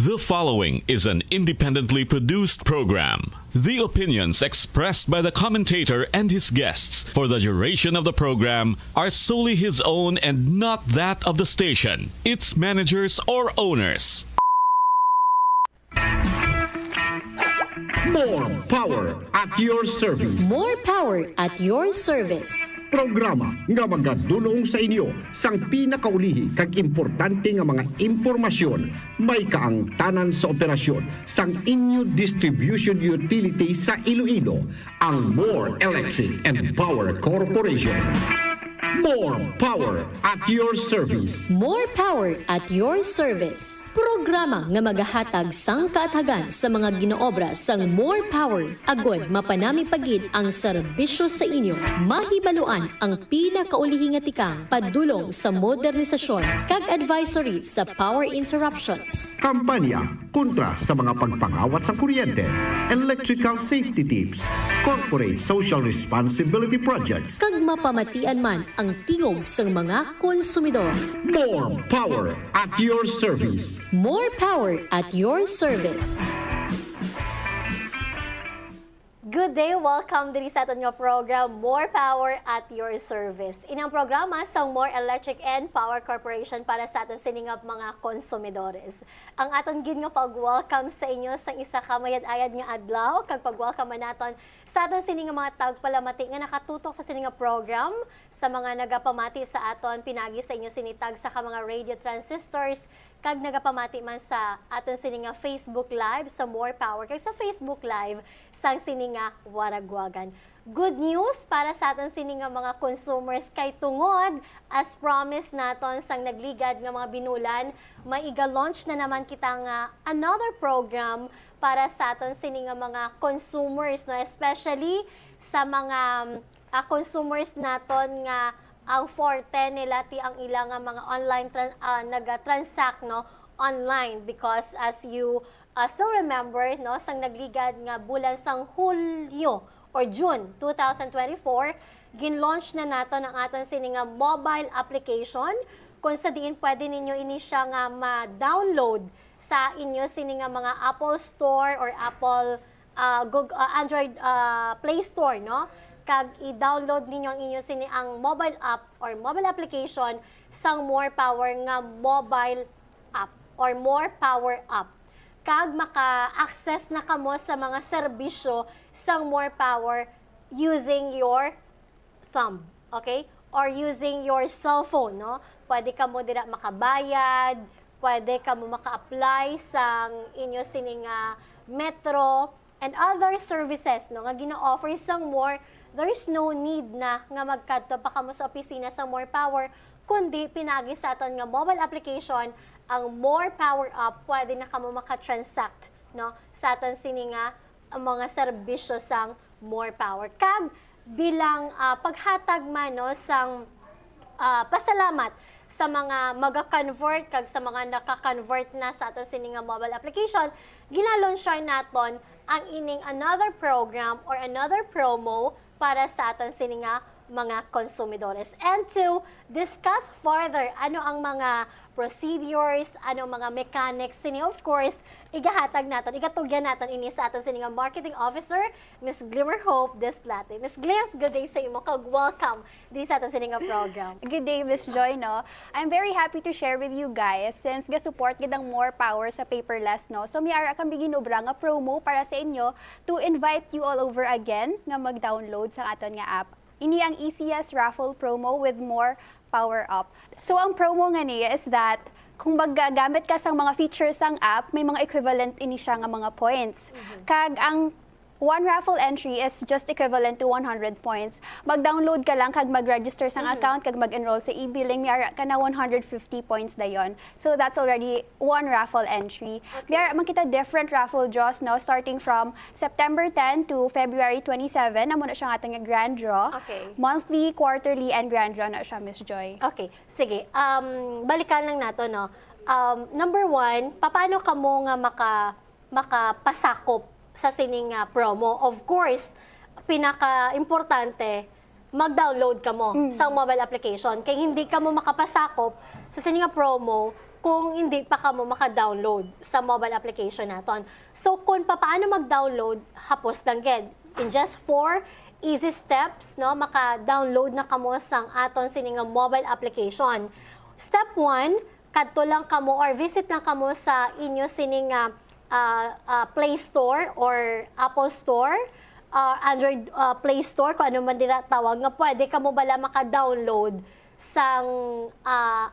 The following is an independently produced program. The opinions expressed by the commentator and his guests for the duration of the program are solely his own and not that of the station, its managers, or owners. More power at your service. More power at your service. Programa nga magadulong sa inyo sang pinakaulihi kag importante nga mga impormasyon may kaangtanan sa operasyon sang inyo distribution utility sa Iloilo, ang More Electric and Power Corporation. More power at your service. More power at your service. Programa nga magahatag sang kaatagan sa mga ginoobra sang More Power agod mapanami pagid ang serbisyo sa inyo. Mahibaluan ang pinakaulihi nga tikang padulong sa modernisasyon kag advisory sa power interruptions. Kampanya kontra sa mga pagpangawat sa kuryente, electrical safety tips, corporate social responsibility projects, Kag mapamatian man ang tingog sang mga konsumidor. More power at your service. More power at your service. Good day! Welcome din sa aton nga program, More Power at Your Service. Inang programa sa More Electric and Power Corporation para sa aton siningap mga konsumidores. Ang aton gid nga pag-welcome sa inyo sa isa ka mayad-ayad nga adlaw, kag pag-welcome naton sa aton sining mga tagpalamati nga nakatutok sa sining nga program, sa mga nagapamati sa aton pinagi sa inyo sinitag sa mga radio transistors, kag nagapamati man sa aton sining nga Facebook Live sa More Power, kag sa Facebook Live sang sining nga Waragwagan. Good news para sa aton sining nga mga consumers kay tungod as promised naton sang nagligad nga mga binulan, maiga-launch na naman kita nga another program para sa aton sining nga mga consumers, no, especially sa mga consumers naton nga ang forte nila ti ang ilang nga mga online naga-transact, no, online, because as you still remember, no, sang nagligad nga bulan sang Hulyo or June 2024, gin-launch na nato ang aton sini nga mobile application kung sa diin pwede ninyo ini siya nga ma-download sa inyo sini nga mga Apple Store or Apple Google, Android Play Store, no? Kag i-download ninyo ang inyo sini ang mobile app or mobile application sang More Power nga mobile app or More Power app. Kag maka-access na kamo sa mga serbisyo sang More Power using your thumb, okay? Or using your cell phone, no? Pwede kamo dira makabayad, pwede kamo maka-apply sang inyo sini nga metro and other services, no, nga gina-offer sang More. There is no need na nga magkadto pa kamo sa opisina sa More Power, kundi pinagi sa aton nga mobile application, ang More Power app, pwede na kamo maka-transact, no, sa aton sini nga mga serbisyo sang More Power. Kag bilang paghatag man, no, sang pasalamat sa mga maga-convert kag sa mga naka-convert na sa aton sini nga mobile application, ginalunsyar naton ang ining another program or another promo para sa aton sini nga mga konsumidores. And to discuss further ano ang mga procedures, ano mga mechanics sini, of course, igahatag naton, igatugyan naton ini sa aton sini nga marketing officer, Miss Glimmer Hope Deslate. Miss Glims, good day sa imo, kag welcome di sa aton sini nga program. Good day, Miss Joy, no? I'm very happy to share with you guys since ga-support gid ang More Power sa paperless, no? So, miara kang ginobra nga promo para sa inyo to invite you all over again nga mag-download sa aton nga app. Ini ang easiest raffle promo with More Power Up. So, ang promo nga niya is that kung magagamit ka sa mga features ng app, may mga equivalent ini siya nga mga points. Kag ang one raffle entry is just equivalent to 100 points. Mag-download ka lang kag mag-register sa account kag mag-enroll sa e-billing, mayara ka na 150 points dayon. So that's already one raffle entry. Mayara makita different raffle draws, no, starting from September 10 to February 27. Namo na siya nga ating grand draw. Okay. Monthly, quarterly, and grand draw na siya, Miss Joy. Okay, sige. Balikan lang nato, no. Number one, paano kamo nga makapasakop sa sining promo? Of course, pinaka-importante, mag-download ka mo sa mobile application. Kaya hindi ka mo makapasakop sa sini nga promo kung hindi pa ka mo maka-download sa mobile application naton. So kung paano mag-download, hapos lang gid. In just 4 easy steps, no, maka-download na kamo sang aton sini nga mobile application. Step 1, kadto lang kamo or visit lang kamo sa inyo sini nga Play Store or Apple Store, Android Play Store, kung ano man dira tawag, nga pwede ka mo bala maka-download sang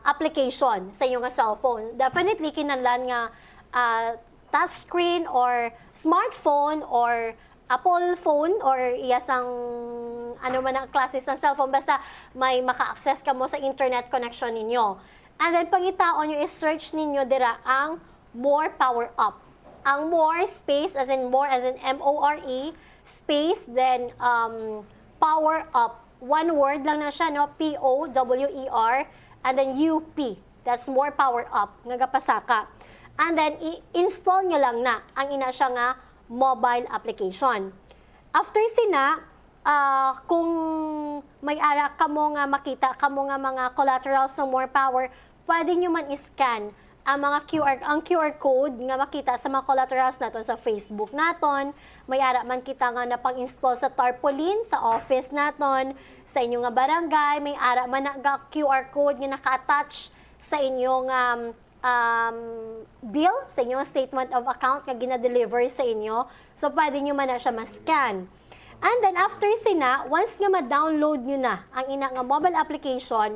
application sa inyong cellphone. Definitely, kinahanglan nga touchscreen or smartphone or Apple phone or iyasang ano man ang klase ng cellphone, basta may maka-access ka mo sa internet connection ninyo. And then, pangitaon nyo, is-search ninyo dira ang More Power Up. Ang more space, as in more, as in M-O-R-E, space, then power up. One word lang na siya, no? P-O-W-E-R, and then U-P. That's more power up, nga gapasaka. And then, i-install nyo lang na ang ina siya nga mobile application. After sina, kung may ara ka mo nga makita ka mo nga mga collaterals ng more power, pwede nyo man i-scan ang QR code nga makita sa mga collaterals naton sa Facebook naton. May ara man kita nga na pang-install sa tarpaulin sa office naton, sa inyong nga barangay, may ara man na QR code nga naka-attach sa inyong bill, sa inyong statement of account nga gina-deliver sa inyo. So pwede nyo man na siya ma-scan. And then after sina, once nga ma-download nyo na ang ina nga mobile application,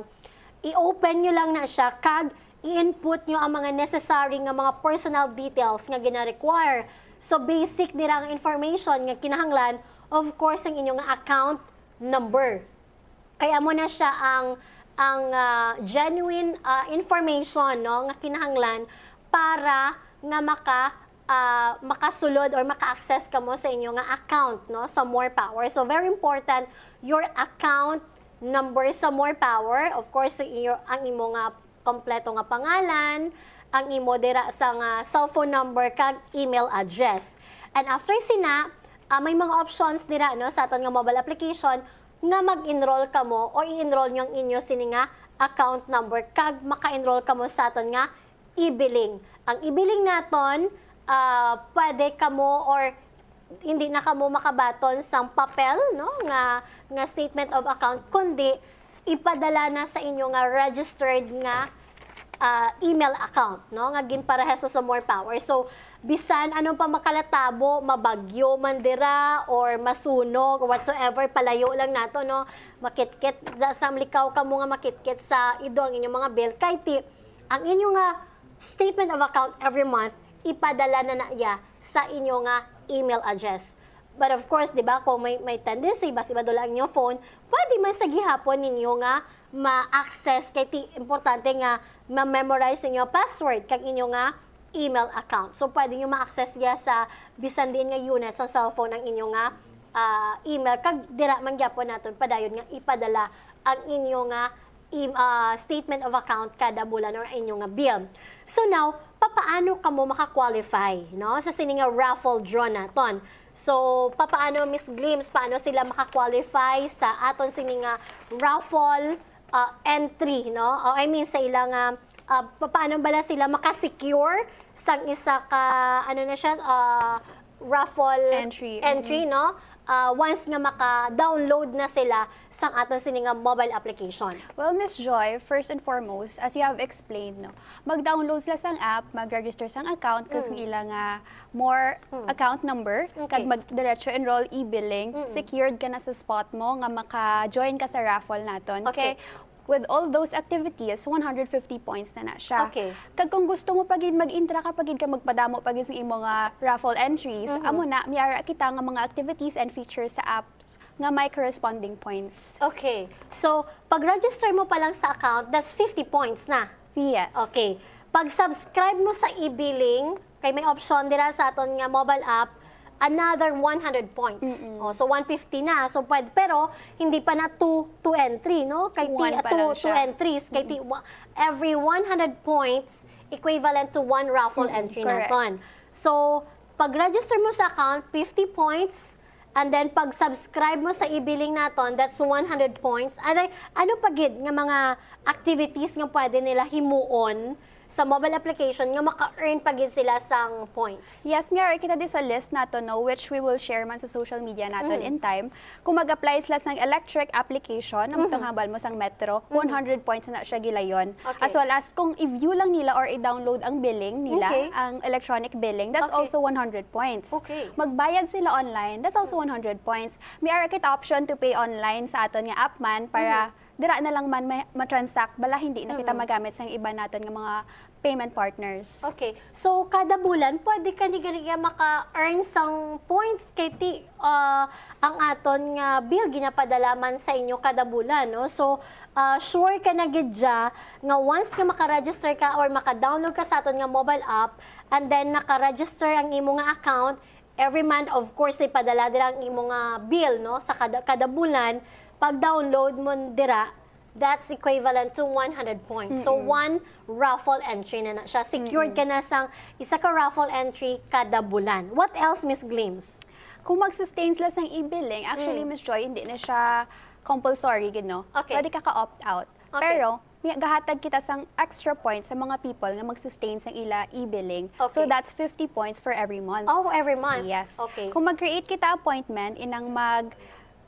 i-open nyo lang na siya kag i-input nyo ang mga necessary nga mga personal details nga gina-require. So basic dira ang information nga kinahanglan, of course, ang inyong account number. Kaya mo na siya ang genuine information, no, nga kinahanglan para nga makasulod or maka-access ka mo sa inyong nga account, no, sa More Power. So very important, your account number sa More Power, of course, ang imo nga kompleto nga pangalan, ang imo dira sa nga cellphone number kag email address. And after sina, may mga options dira, no, sa aton nga mobile application nga mag-enroll ka mo o i-enroll nyo ang inyo sini nga account number kag maka-enroll ka mo sa aton nga e-billing. Ang e-billing naton, pwede ka mo or hindi na ka mo makabaton sang papel, no, nga statement of account, kundi ipadala na sa inyo nga registered nga email account, no, nga ginpareheso sa More Power. So bisan anong pa makalatabo, mabagyo man dira or masunog or whatsoever, palayo lang nato, no, makitkit sa likaw ka mo nga makitkit sa ido ang inyong mga bill, kay ti ang inyong nga statement of account every month ipadala na iya sa inyo nga email address. But of course, di ba, kung may tendency, basi ba doon ang inyong phone, pwede man sa gihapon ninyo nga ma-access, kay ti importante nga ma-memorize inyo password kag inyo nga email account. So pwede nyo ma-access ya sa bisan din nga unit sa cellphone ang inyo nga email, kag dira man gyapon naton padayon nga ipadala ang inyo nga statement of account kada bulan or inyo nga bill. So now, papaano ka mo maka-qualify, no, sa sini nga raffle draw naton? So, paano, Miss Glims, paano sila maka-qualify sa aton sini nga raffle entry, no? O I mean, sa ilang paano bala sila maka-secure sang isa ka, ano na siya, raffle entry, no? Once nga maka-download na sila sang aton sini nga mobile application. Well, Miss Joy, first and foremost, as you have explained, no, mag-download sila sang app, mag-register sang account, kasi ilang more account number, kag mag-diretso enroll e-billing, secured ka na sa spot mo, nga maka-join ka sa raffle naton. Okay. With all those activities, 150 points na siya. Okay. Kag kung gusto mo pagid mag-intra ka pagid ka magpadamo pagid sa imong raffle entries, amo na miara kita nga mga activities and features sa apps nga may corresponding points. Okay. So, pag-register mo pa lang sa account, that's 50 points na. Yes. Okay. Pag-subscribe mo sa e-billing, kay may option dira sa aton nga mobile app, another 100 points. Oh, so 150 na. So pwede, pero hindi pa na 2 entry, no? Kay two entries, kay every 100 points equivalent to 1 raffle entry naton. So pag-register mo sa account, 50 points, And then pag subscribe mo sa e-billing naton, that's 100 points. And then, ano pa gid nga mga activities nga pwede nila himuon sa mobile application nga maka-earn pa gid sila sang points. Yes, nga kita di sa list nato no, which we will share man sa social media naton in time. Kung mag-apply sila sang electric application, na matanghabal mo sang metro, 100 points na siya gilayon. Okay. As well as kung i-view lang nila or i-download ang billing nila, Okay. ang electronic billing, that's Okay. also 100 points. Okay. Magbayad sila online, that's also 100 points. May ara kit option to pay online sa aton nga app man para dira na lang man ma-transact bala hindi na kita magamit sa iba naton nga mga payment partners. Okay. So, kada bulan, pwede ka ni ganiya maka-earn sang points kay ang aton nga bill ginapadala man sa inyo kada bulan, no? So, sure ka na gid dya nga once nga maka-register ka or maka-download ka sa aton nga mobile app and then naka-register ang imo nga account, every month, of course, ipadala dira ang imo nga bill, no? Sa kada bulan, pag-download mo dira, that's equivalent to 100 points. So, one raffle entry na siya. Secured ka na sang isa ka raffle entry kada bulan. What else, Miss Glims? Kung mag-sustain sila sa e-billing, actually, Miss Joy, hindi na siya compulsory, no? Okay. Pwede ka ka-opt-out. Okay. Pero, may gahatag kita sang extra points sa mga people na mag-sustain sa ila e-billing. Okay. So, that's 50 points for every month. Oh, every month? Yes. Okay. Kung mag-create kita appointment,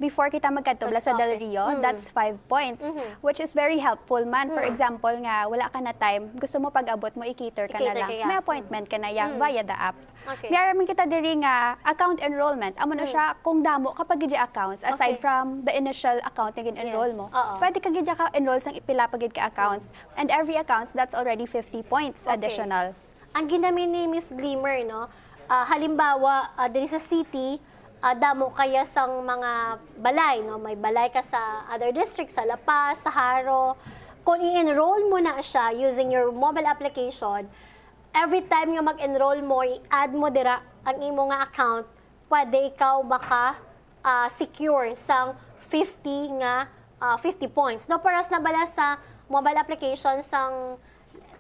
before kita magkatubla sa Del Rio, that's 5 points, which is very helpful man. For example nga, wala ka na time, gusto mo pag-abot mo, i-cater ka na I-cater lang. kaya. May appointment ka na yang via the app. Okay. Mayroon kita diri nga account enrollment. Amo na siya kung damo kapag gid accounts aside Okay. from the initial account na gin-enroll Yes. mo. Oo. Pwede ka gid ka enroll sang ipila pa gid ka accounts, and every accounts that's already 50 points Okay. additional. Ang ginamit ni Miss Glimmer, no? Halimbawa, diri sa city, damo kaya sang mga balay, no? May balay ka sa other districts, sa La Paz, sa Haro. Kung i-enroll mo na siya using your mobile application, every time nga mag-enroll mo, i-add mo dira ang imo nga account, pwede ikaw secure sang 50 points. No, paras na bala sa mobile application sang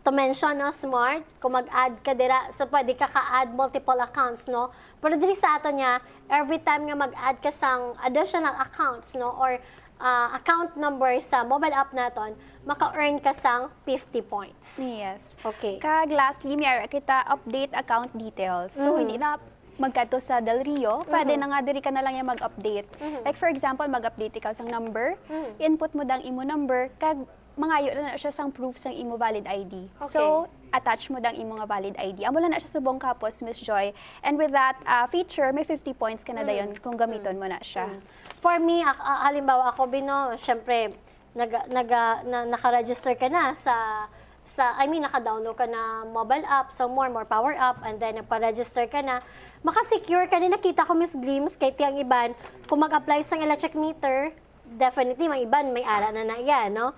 to mention, no, smart, kung mag-add ka dira, so pwede ka ka-add multiple accounts, no? Pero diri sa ato niya, every time nga mag-add ka sang additional accounts, no, or account number sa mobile app naton, maka-earn ka sang 50 points. Yes. Okay. Kag lastly, mayroon kita update account details. So, hindi na magkato sa Del Rio, pwede na nga diri ka na lang yung mag-update. Like for example, mag-update ikaw sang number, input mo dang imo number, kag mangayo na siya sang proof sang imo valid ID. Okay. So, attach mo dang imo nga valid ID. Amo lang na siya subong kapos, Miss Joy. And with that feature, may 50 points ka na dayon kung gamiton mo na siya. For me, halimbawa ako, Bino, syempre, naka-register ka na naka-download ka na mobile app, so more power app, and then nagpa-register ka na, maka-secure ka na. Nakita ko, Miss Glims, kay tiyang iban, kung mag-apply sa electric meter, definitely, may iban, may ara na yan, no?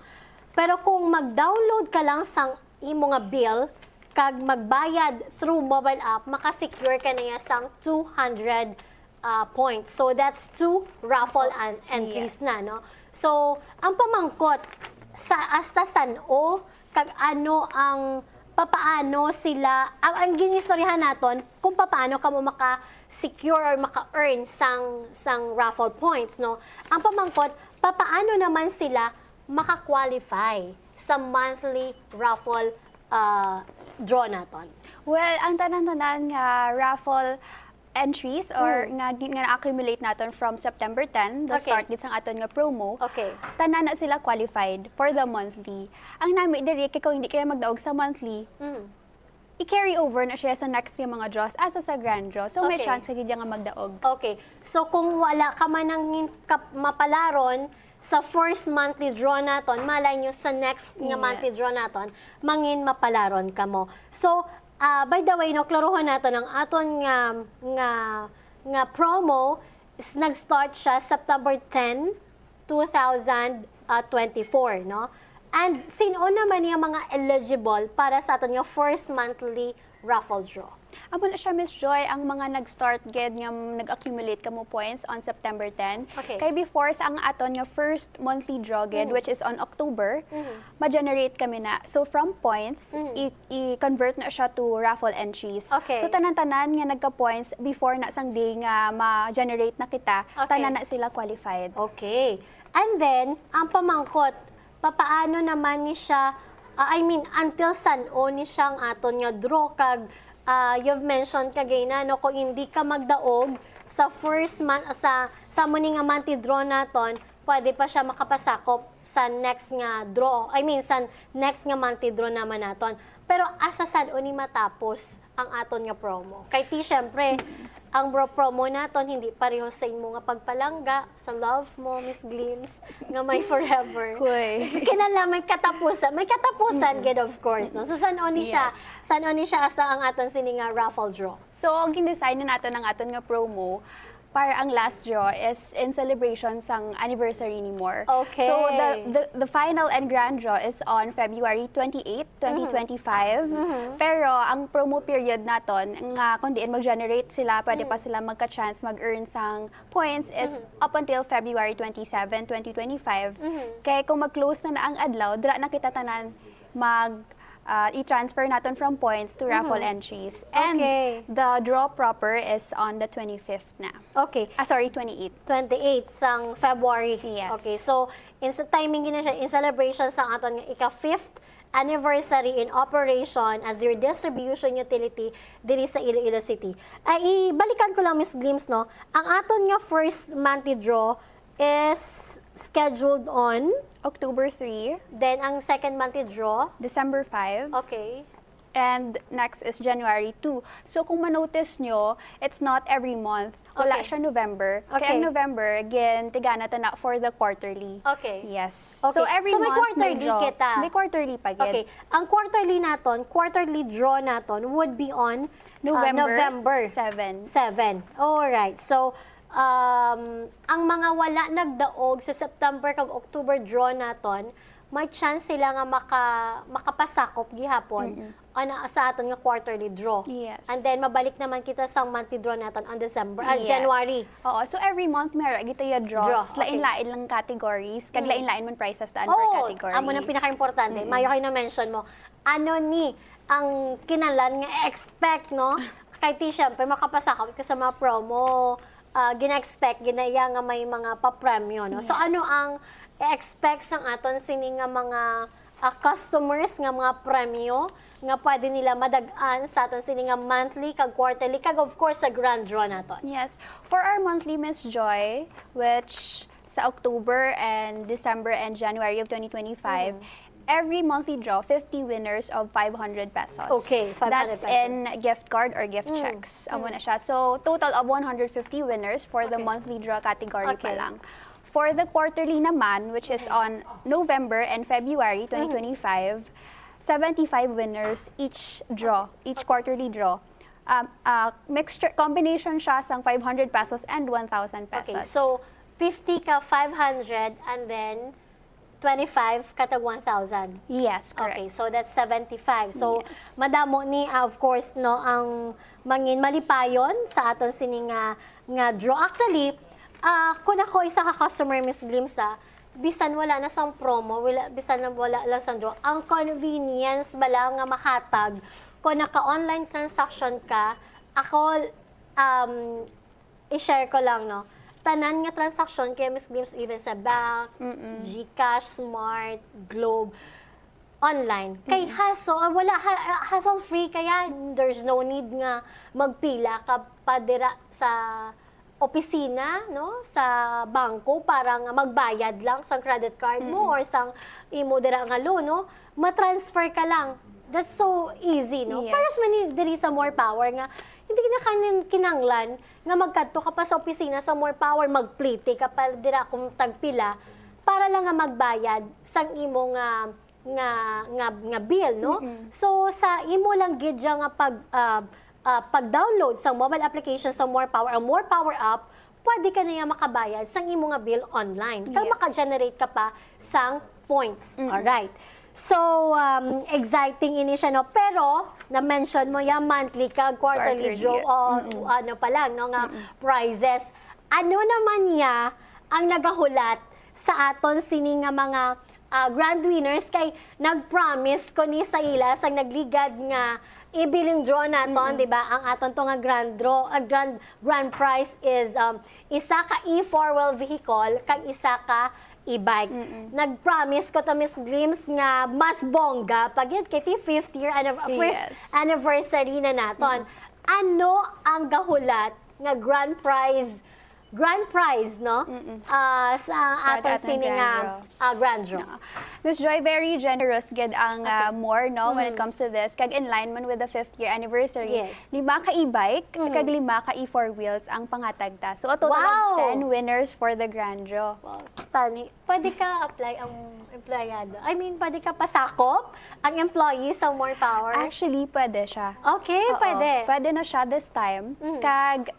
Pero kung mag-download ka lang sang imo nga bill, kag magbayad through mobile app, maka-secure ka na sang 200 points. So that's 2 raffle entries na, no? So, ang pamangkot sa asta san-o, kag ano ang papaano sila, ang ginistoryahan naton kung papaano ka mo maka-secure or maka-earn sang raffle points, no? Ang pamangkot, papaano naman sila maka-qualify sa monthly raffle draw naton? Well, ang tanan-tanan nga raffle entries or nga na-accumulate naton from September 10, the Okay. start gid sang aton nga promo. Okay. Tanan na sila qualified for the monthly. Ang nami diri kay kung hindi kaya magdaog sa monthly, i-carry over na siya sa next yung mga draws asa sa grand draw. So may Okay. chance kagid nga magdaog. Okay. So kung wala ka man ng mapalaron sa first monthly draw naton, malay nyo sa next nga Yes. monthly draw naton, mangin mapalaron ka mo. So, by the way, no, klaruhan naton ang aton nga promo is nag-start siya September 10, 2024, no? And sino naman yung mga eligible para sa aton nga first monthly raffle draw? Amo na siya, Miss Joy, ang mga nag-start gid nga nag-accumulate kamo points on September 10. Okay. Kay before sa ang aton nga first monthly draw gid, which is on October, ma-generate kami na. So from points, i-convert na siya to raffle entries. Okay. So tanan-tanan nga nagka-points before na sang day nga ma-generate na kita, Okay. tanan na sila qualified. Okay. And then, ang pamangkot, papaano naman ni siya, until saan-o ni siyang aton nga draw kag you've mentioned kagay na no, kung hindi ka magdaog sa first month sa muni nga monthly draw naton, pwede pa siya makapasakop sa next nga draw. Sa next nga monthly draw naman naton. Pero asa saan-o ni matapos ang aton nga promo? Kay ti syempre, ang promo naton hindi pareho sa imo nga pagpalangga sa love mo, Miss Glims, nga may forever. Hoy. Kinala may katapusan. May katapusan gid of course, no. So saan-o ni siya? Yes. Saan-o ni siya asa ang aton sini nga raffle draw? So, ang gindesign na nato ng aton nga promo, para ang last draw is in celebration sang anniversary ni More. Okay. So, the final and grand draw is on February 28, 2025. Pero, ang promo period naton, nga kung diin mag-generate sila, pwede pa sila magka-chance mag-earn sang points is up until February 27, 2025. Kaya kung mag-close na ang adlaw, dira na kita tanan i-transfer natin from points to raffle entries. And Okay. the draw proper is on the 25th na. Okay. Sorry, 28th. 28 sang February. Yes. Okay. So, sa timing gina siya in celebration sa aton nga ika-5th anniversary in operation as your distribution utility diri sa Iloilo City. Ay ibalikan ko lang, Miss Glims, no. Ang aton nga first monthly draw is scheduled on, October 3, then ang second monthly draw, December 5, okay. and next is January 2. So kung ma-notice nyo, it's not every month. Wala Okay. siya November. Okay. Kaya ang November, again, tigana ta na for the quarterly. Okay. Yes. Okay. So every So, may month quarterly draw. kita. May quarterly pa gid. Okay. Ang quarterly draw naton would be on November 7. 7. Alright. So, ang mga wala nagdaog sa September kag October draw naton, may chance sila nga makapasakop gihapon sa aton nga quarterly draw. Yes. And then mabalik naman kita sa monthly draw naton on December, Yes. January. Oo, so every month meron kita yung draws. Draw, okay. Lain-lain lang categories, kag lain-lain man prices daan per category. Amo nang pinaka-importante. Mayo kayo na-mention mo. Ano ni ang kinalan nga expect, no? Kay ti syempre makapasakop ka sa mga promo, gina-expect, ginaya nga may mga pa-premyo, no? So, Yes. ano ang expect sang aton sini nga mga customers nga mga premyo nga pwede nila madagaan sa aton sini nga monthly, kag quarterly, kag of course sa grand draw naton. Yes. For our monthly Miss Joy, which sa October and December and January of 2025, every monthly draw, 50 winners of 500 pesos. Okay, 500 That's in gift card or gift checks. Amo na siya. So, total of 150 winners for the Okay. monthly draw category pa Okay. lang. For the quarterly naman, which is on November and February 2025, 75 winners each quarterly draw. Mixture, combination siya sang 500 pesos and 1,000 pesos. Okay, so 50 ka 500 and then 25 katag 1,000. yes, correct. Okay, so that's 75. So, Yes. madamo ni, of course, no, ang mangin malipayon sa aton sini nga draw. Actually, kung ako isa ka customer, Miss Glimsa, bisan wala na sang promo, bisan na wala lang sang draw, ang convenience bala nga mahatag, kung naka-online transaction ka, ako, i-share ko lang, no, tanan nga transaction kay Miss Glims, even sa bank, GCash, Smart, Globe, online. Kay hassle-free, kaya there's no need nga magpila ka pa dira sa opisina, no, sa bangko para nga magbayad lang sa credit card mo or sang imo dira nga loan, no, matransfer ka lang. That's so easy, no? Yes. Para sa diri sa More Power nga, hindi na kinanglan nga magkadto ka pa sa opisina sa More Power, magplite ka pa dira kung tagpila para lang nga magbayad sang imo nga bill, no? So sa imo lang gid nga pag-download sa mobile application sa More Power, ang More Power app, pwede ka na makabayad sang imo nga bill online. Kaya Yes. maka-generate ka pa sang points. Alright. So, exciting ini siya, no? Pero, na-mention mo yung monthly ka, quarterly draw, o ano pa lang, no, nga prizes. Ano naman niya ang nagahulat sa aton sini nga mga grand winners kay nag-promise ko ni sa ila sang nagligad nga ibiling draw naton, di ba? Ang aton to nga grand draw, grand prize is isa ka e4-wheel vehicle kag isa ka e-bike. Nag-promise ko to Miss Glims nga mas bongga pag yun kay 5th year anniversary na naton. Ano ang gahulat nga grand prize, no? Sa aton sini nga grand draw. Miss Joy, very generous gid ang more, no, when it comes to this. Kag in line man with the 5th year anniversary. Yes. 5 ka e-bike, kag 5 ka e4 wheels ang pangatag ta. So a total of 10 winners for the grand draw. Wow, Tani, pwede ka apply ang empleyado. I mean, pwede ka pasakop ang employee sa More Power? Actually, pwede siya. Okay, Oo, pwede. Pwede na siya this time. Kag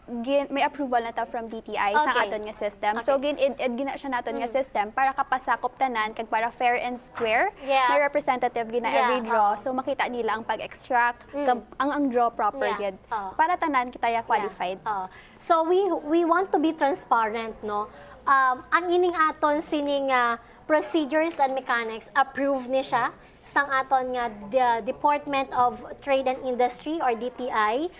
may approval na ta from DTI sa Okay. aton nga system. So gina siya naton nga system para kapasakop tanan kag para fair and square. Yeah. May representative gina every draw. So makita nila ang pag-extract ang draw proper Yeah. gid. Para tanan kita ya qualified. Yeah. So we want to be transparent, no? Ang ining aton sining procedures and mechanics approved ni siya sang aton nga the Department of Trade and Industry or DTI.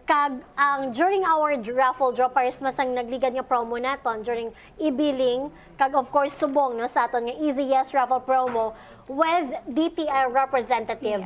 Kag ang during our raffle draw pares masang nagligad nga promo naton during e-billing kag of course subong no sa aton nga Easy Yes raffle promo with DTI representative.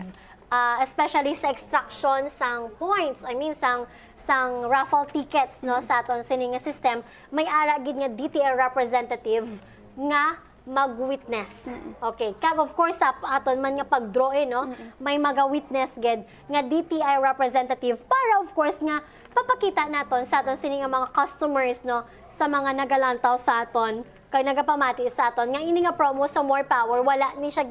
Especially sa extraction sang points, I mean sang raffle tickets no sa aton sini nga system, may ara gid nga DTI representative nga mag-witness. Okay, kag of course sa aton man nga pag-draw no, may maga-witness gid nga DTI representative para of course nga papakita naton sa aton sini nga mga customers no sa mga nagalantaw sa aton kay nagapamati sa aton nga ini nga promo sa More Power wala ni siya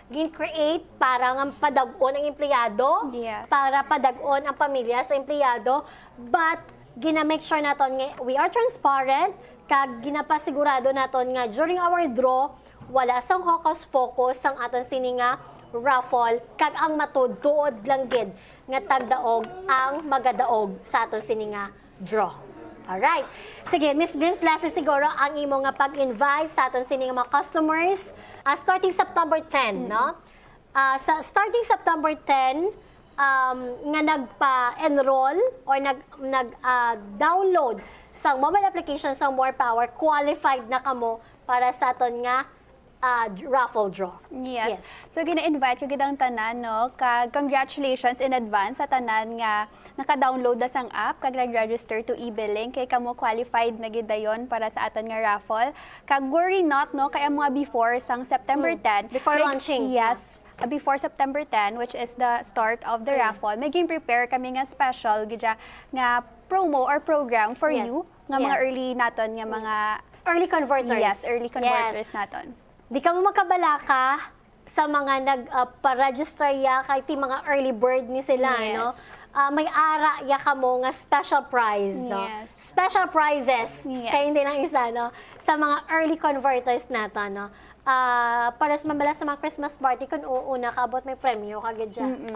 gin-create para nga padag-on ang empleyado, Yes. para padag-on ang pamilya sa empleyado, but gina-make sure naton nga we are transparent kag ginapasigurado naton nga during our draw wala sang hocus pocus sang aton sini nga raffle kag ang matud-tuod lang gid nga tagdaog ang magadaog sa aton sini nga draw. Alright. Sige, Miss Glims, lastly siguro ang imo nga pag-invite sa aton sini nga mga customers starting September 10, no? Sa starting September 10 nga nagpa-enroll or nag-download sa mobile application sa More Power, qualified na kamo para sa aton nga raffle draw. Yes. So gina-invite ko gid ang tanan no, kag congratulations in advance sa tanan nga naka-download na sang app kag nag-register to e-billing kay kamo qualified na gid dayon para sa aton nga raffle. Kag worry not no kay ang mga before sang September 10 Before launching. Yes. Before September 10, which is the start of the raffle, may prepare kami nga special gidya nga promo or program for Yes. you nga mga early naton nga mga Early converters. Yes, early converters naton. Di ka mo makabalaka sa mga nagpa-register ya kay ti mga early bird ni sila, Yes. no? May ara ya ka mo nga special prize, no? Yes. Special prizes, Yes. kaya hindi lang isa, no? Sa mga early converters natin, no? Para sa mabala sa mga Christmas party, kung uuna ka, abot may premyo kagad dyan.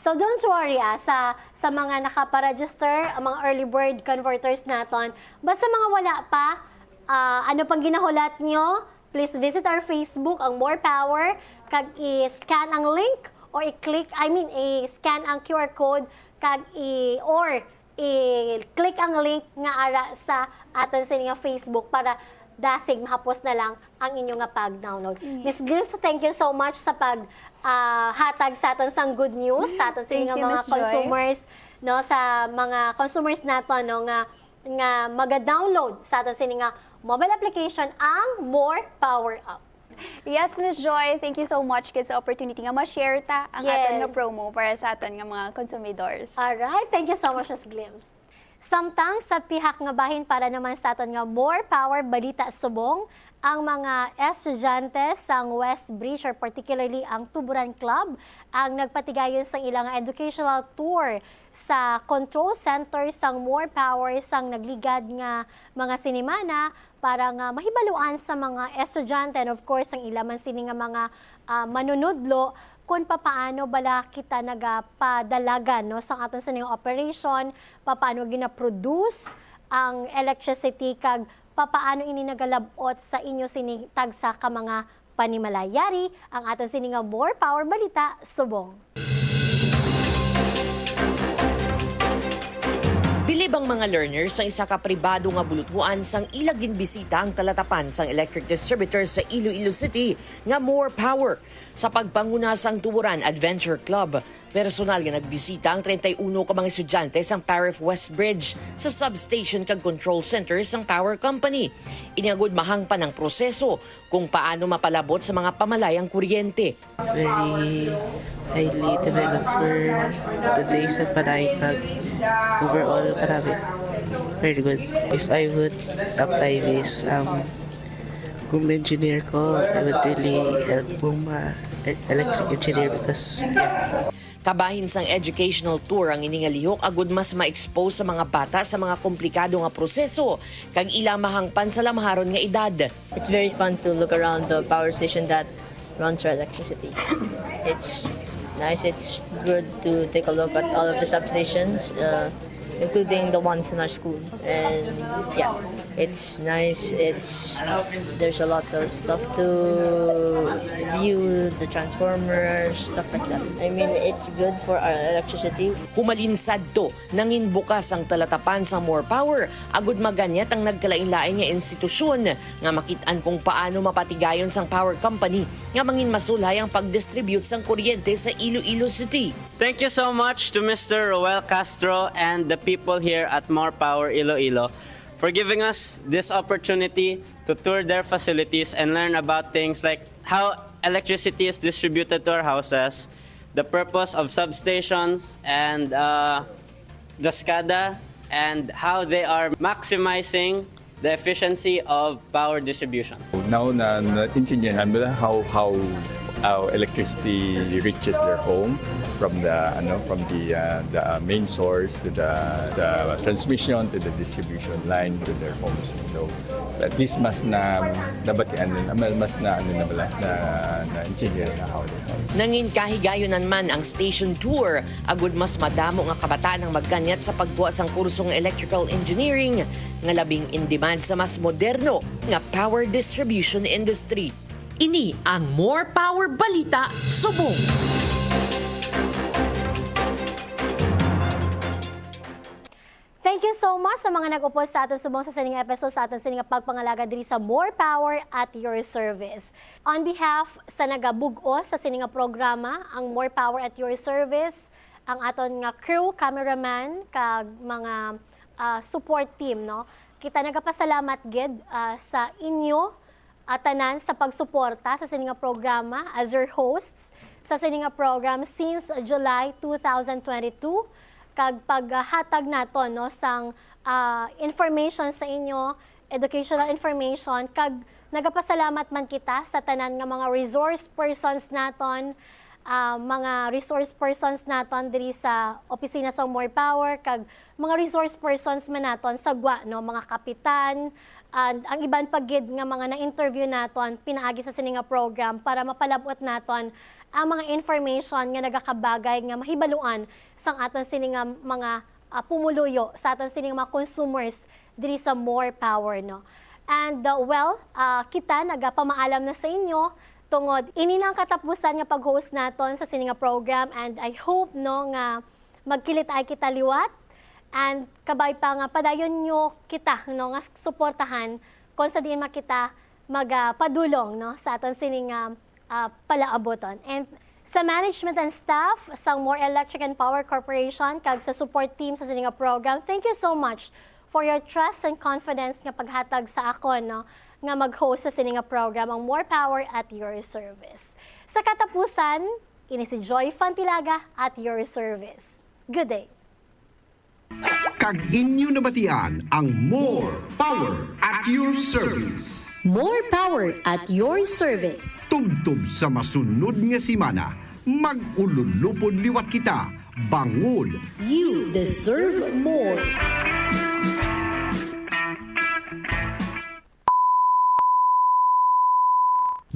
So don't worry, sa mga nakapa-register, ang mga early bird converters natin, basta mga wala pa, ano pang ginahulat nyo, please visit our Facebook, ang More Power, kag i-scan ang link or i-click, i-scan ang QR code kag i-click ang link nga ara sa aton sa inyong Facebook para dasig mahapos na lang ang inyong nga pag-download. Miss Glims, thank you so much sa hatag sa aton sang good news sa aton sa Thank inyong you, mga Miss Joy. consumers, no, sa mga consumers nato no nga maga-download sa aton sa inyong nga mobile application ang More Power Up. Yes, Miss Joy, thank you so much kid sa opportunity nga ma-share ta ang Yes. aton nga promo para sa aton nga mga konsumidores. Alright, thank you so much, Ms. Glims. Samtang sa pihak nga bahin para naman sa aton nga More Power Balita Subong, ang mga estudyante sang West Bridge or particularly ang Tuburan Club ang nagpatigayon sang ilang educational tour sa control center sang More Power sang nagligad nga mga sinimana para nga mahibaluan sa mga estudyante and of course ang ilaman sini nga mga manunudlo kung paano bala kita nagapadalagan no sa aton sining operation, paano gina-produce ang electricity kag paano ini nagalabot sa inyo sini tagsa ka mga panimalayari ang aton sini nga More Power Balita subong. Bilib ang mga learners sa isa ka pribado nga buluthuan sang ilagin bisita ang talatapan sang electric distributor sa Iloilo City nga More Power. Sa pagpanguna sang Tuburan Adventure Club, personal nga nagbisita ang 31 ka mga estudyante sang Parif West Bridge sa substation kag control center sang power company. Iniagod mahangpan ang proseso kung paano mapalabot sa mga pamalayang kuryente. Very highly developed for today sa Paraykag. Overall, marami. Very good. If I would apply this, kung engineer ko, I would really help kung electric engineer because, yeah. Kabahin sang educational tour ang iningalihok agud mas ma-expose sa mga bata sa mga komplikado nga proseso kag ilang mahangpan sa lamaharon nga edad. It's very fun to look around the power station that runs our electricity. It's nice. It's good to take a look at all of the substations, including the ones in our school. And yeah, it's nice. There's a lot of stuff to view, the transformers, stuff like that. I mean, it's good for our electricity. Humalinsad to, nangin bukas ang talatapan sa More Power, agud maganyat ang nagkalain-lain nga institusyon nga makitaan kung paano mapatigayon sang power company nga mangin masulhay ang pag-distribute sang kuryente sa Iloilo City. Thank you so much to Mr. Roel Castro and the people here at More Power Iloilo for giving us this opportunity to tour their facilities and learn about things like how electricity is distributed to our houses, the purpose of substations and the SCADA, and how they are maximizing the efficiency of power distribution. Now na engineer namin how electricity reaches their home from the main source to the transmission to the distribution line to their homes. So at least mas na nabatian mas na engineer na how they have. Nangin kahigayonan man ang station tour, agud mas madamo nga kabataan ang magkanyat sa pagbuwa sang kurso ng electrical engineering nga labing in demand sa mas moderno nga power distribution industry. Ini ang More Power Balita subong. Thank you so much sa mga nag-upos sa aton subong sa sining episode sa aton sining pagpangalaga diri sa More Power at Your Service. On behalf sa nagabug-os sa sining programa, ang More Power at Your Service, ang aton nga crew, cameraman, kag mga support team, no? Kita nagapasalamat gid sa inyo tanan sa pagsuporta sa sining programa as your hosts sa sining program since July 2022. Kag paghatag nato no sang information sa inyo, educational information, kag nagapasalamat man kita sa tanan nga mga resource persons naton, diri sa opisina sa More Power, kag mga resource persons man naton sa GWA, no, mga kapitan, and ang iban pagid nga mga na-interview naton pinaagi sa sining program para mapalabot naton ang mga information nga nagakabagay nga mahibaluan sang aton sining mga pumuluyo sa aton sining mga consumers diri sa More Power, no. And kita nagapamaalam na sa inyo tungod ini lang katapusan nga pag-host naton sa sining program, and I hope no nga magkilit ay kita liwat. And kabay pa nga padayon nyo kita no nga suportahan kung sa diin makita magpadulong no sa aton sining palaaboton. And sa management and staff sa More Electric and Power Corporation kag sa support team sa sining program, thank you so much for your trust and confidence nga paghatag sa akon no nga mag-host sa sining program ang More Power at Your Service. Sa katapusan, ini si Joy Fantilaga at Your Service. Good day. Kag inyo nabatian ang More Power at Your Service. More Power at Your Service. Tubtub sa masunod nga simana, mag-ululupod liwat kita, bangod. You deserve more.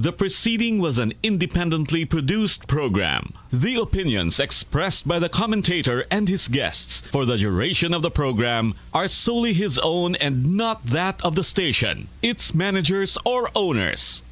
The preceding was an independently produced program. The opinions expressed by the commentator and his guests for the duration of the program are solely his own and not that of the station, its managers, or owners.